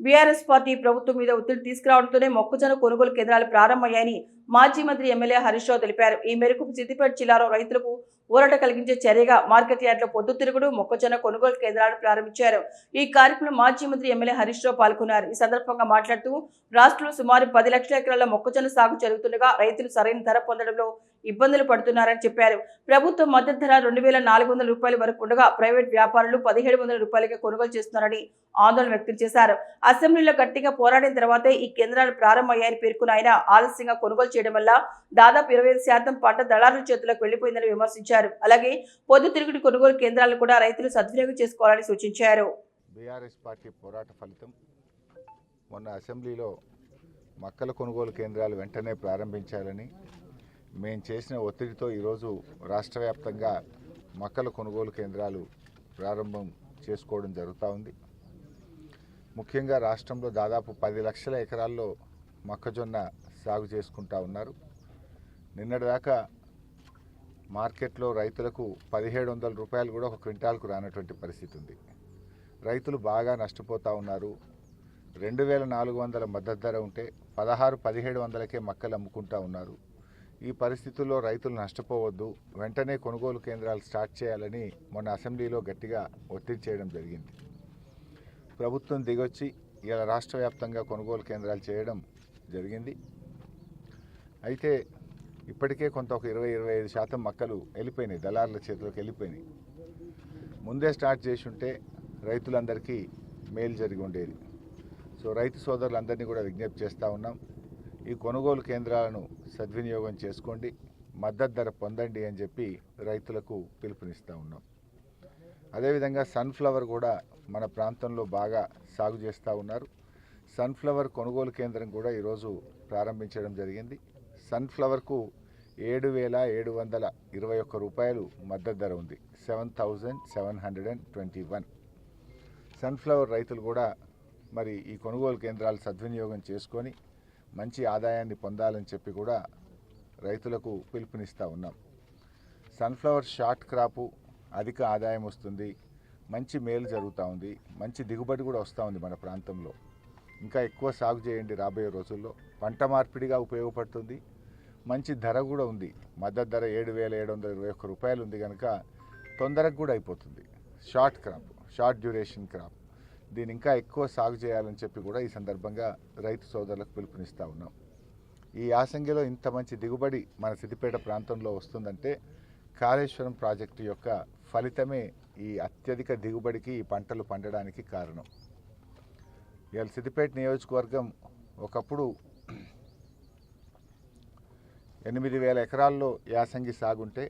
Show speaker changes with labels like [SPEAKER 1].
[SPEAKER 1] BRS party ప్రభుత్వం మీద ఒత్తిడి తీసుకురావడంతోనే మొక్కజొన్న కొనుగోలు కేంద్రాలు ప్రారంభమయ్యాయని మాజీ మంత్రి ఎమ్మెల్యే హరీష్ రావు తెలిపారు. ఈ మేరకు సిద్దిపేట జిల్లాలో రైతులకు ఊరట కలిగించే చర్యగా మార్కెట్ యార్డులో పొద్దుతిరుగుడు మొక్కజొన్న కొనుగోలు కేంద్రాలను ప్రారంభించారు. ఈ కార్యక్రమంలో మాజీ మంత్రి ఎమ్మెల్యే హరీష్ రావు పాల్గొన్నారు. ఈ సందర్భంగా మాట్లాడుతూ రాష్ట్రంలో సుమారు 10 లక్షల ఎకరాల మొక్కజొన్న సాగు జరుగుతుండగా రైతులు సరైన ధర పొందడంలో ఇబ్బందులు పడుతున్నారని చెప్పారు. ప్రభుత్వం మద్దతు ధర 2,400 రూపాయల వరకు ఉండగా ప్రైవేట్ వ్యాపారులు 1,700 రూపాయలకే కొనుగోలు చేస్తున్నారని ఆందోళన వ్యక్తం చేశారు. అసెంబ్లీలో గట్టిగా పోరాడిన తర్వాతే ఈ కేంద్రాలు ప్రారంభమయ్యాయని పేర్కొన్న ఆయన ఆలస్యంగా కొనుగోలు చేయడం వల్ల దాదాపు 25% పంట దళారుల చేతులకు వెళ్లిపోయిందని విమర్శించారు. అలాగే పొద్దుతిరుగుడు కొనుగోలు కేంద్రాలను కూడా రైతులు సద్వినియోగం చేసుకోవాలని సూచించారు.
[SPEAKER 2] బీఆర్ఎస్ పార్టీ పోరాట ఫలితం మొన్న అసెంబ్లీలో మొక్కల కొనుగోలు కేంద్రాలు వెంటనే ప్రారంభించాలని మేము చేసిన ఒత్తిడితో ఈరోజు రాష్ట్ర వ్యాప్తంగా మొక్కల కొనుగోలు కేంద్రాలు ప్రారంభం చేసుకోవడం జరుగుతూ ఉంది. ముఖ్యంగా రాష్ట్రంలో దాదాపు 10 లక్షల ఎకరాల్లో మొక్కజొన్న సాగు చేసుకుంటూ ఉన్నారు. నిన్నటిదాకా మార్కెట్లో రైతులకు 1,700 రూపాయలు కూడా ఒక క్వింటాల్కు రానటువంటి పరిస్థితి ఉంది. రైతులు బాగా నష్టపోతూ ఉన్నారు. 2,400 మద్దతు ధర ఉంటే 16,000-1,700కే మొక్కలు అమ్ముకుంటూ ఉన్నారు. ఈ పరిస్థితుల్లో రైతులు నష్టపోవద్దు, వెంటనే కొనుగోలు కేంద్రాలు స్టార్ట్ చేయాలని మొన్న అసెంబ్లీలో గట్టిగా ఒత్తిడి చేయడం జరిగింది. ప్రభుత్వం దిగొచ్చి ఇలా రాష్ట్ర వ్యాప్తంగా కొనుగోలు కేంద్రాలు చేయడం జరిగింది. అయితే ఇప్పటికే కొంత ఒక 20-25% మొక్కలు వెళ్ళిపోయినాయి, దళారుల చేతిలోకి వెళ్ళిపోయినాయి. ముందే స్టార్ట్ చేసి ఉంటే రైతులందరికీ మేలు జరిగి ఉండేది. సో రైతు సోదరులందరినీ కూడా విజ్ఞప్తి చేస్తూ ఉన్నాం, ఈ కొనుగోలు కేంద్రాలను సద్వినియోగం చేసుకోండి, మద్దతు ధర పొందండి అని చెప్పి రైతులకు పిలుపునిస్తూ ఉన్నాం. అదేవిధంగా సన్ఫ్లవర్ కూడా మన ప్రాంతంలో బాగా సాగు చేస్తూ ఉన్నారు. సన్ఫ్లవర్ కొనుగోలు కేంద్రం కూడా ఈరోజు ప్రారంభించడం జరిగింది. సన్ఫ్లవర్కు 7,721 రూపాయలు మద్దతు ధర ఉంది, 7,721. సన్ఫ్లవర్ రైతులు కూడా మరి ఈ కొనుగోలు కేంద్రాలు సద్వినియోగం చేసుకొని మంచి ఆదాయాన్ని పొందాలని చెప్పి కూడా రైతులకు పిలుపునిస్తూ ఉన్నాం. సన్ఫ్లవర్ షార్ట్ క్రాపు, అధిక ఆదాయం వస్తుంది, మంచి మేలు జరుగుతూ ఉంది, మంచి దిగుబడి కూడా వస్తూ ఉంది. మన ప్రాంతంలో ఇంకా ఎక్కువ సాగు చేయండి రాబోయే రోజుల్లో. పంట మార్పిడిగా ఉపయోగపడుతుంది, మంచి ధర కూడా ఉంది. మద్దతు ధర 7,721 రూపాయలు ఉంది కనుక తొందరగా కూడా అయిపోతుంది. Short crop, short duration crop, దీని ఇంకా ఎక్కువ సాగు చేయాలని చెప్పి కూడా ఈ సందర్భంగా రైతు సోదరులకు పిలుపునిస్తూ ఉన్నాం. ఈ యాసంగిలో ఇంత మంచి దిగుబడి మన సిద్దిపేట ప్రాంతంలో వస్తుందంటే కాళేశ్వరం ప్రాజెక్టు యొక్క ఫలితమే ఈ అత్యధిక దిగుబడికి, ఈ పంటలు పండడానికి కారణం. ఇవాళ సిద్దిపేట నియోజకవర్గం ఒకప్పుడు 8,000 ఎకరాల్లో యాసంగి సాగుంటే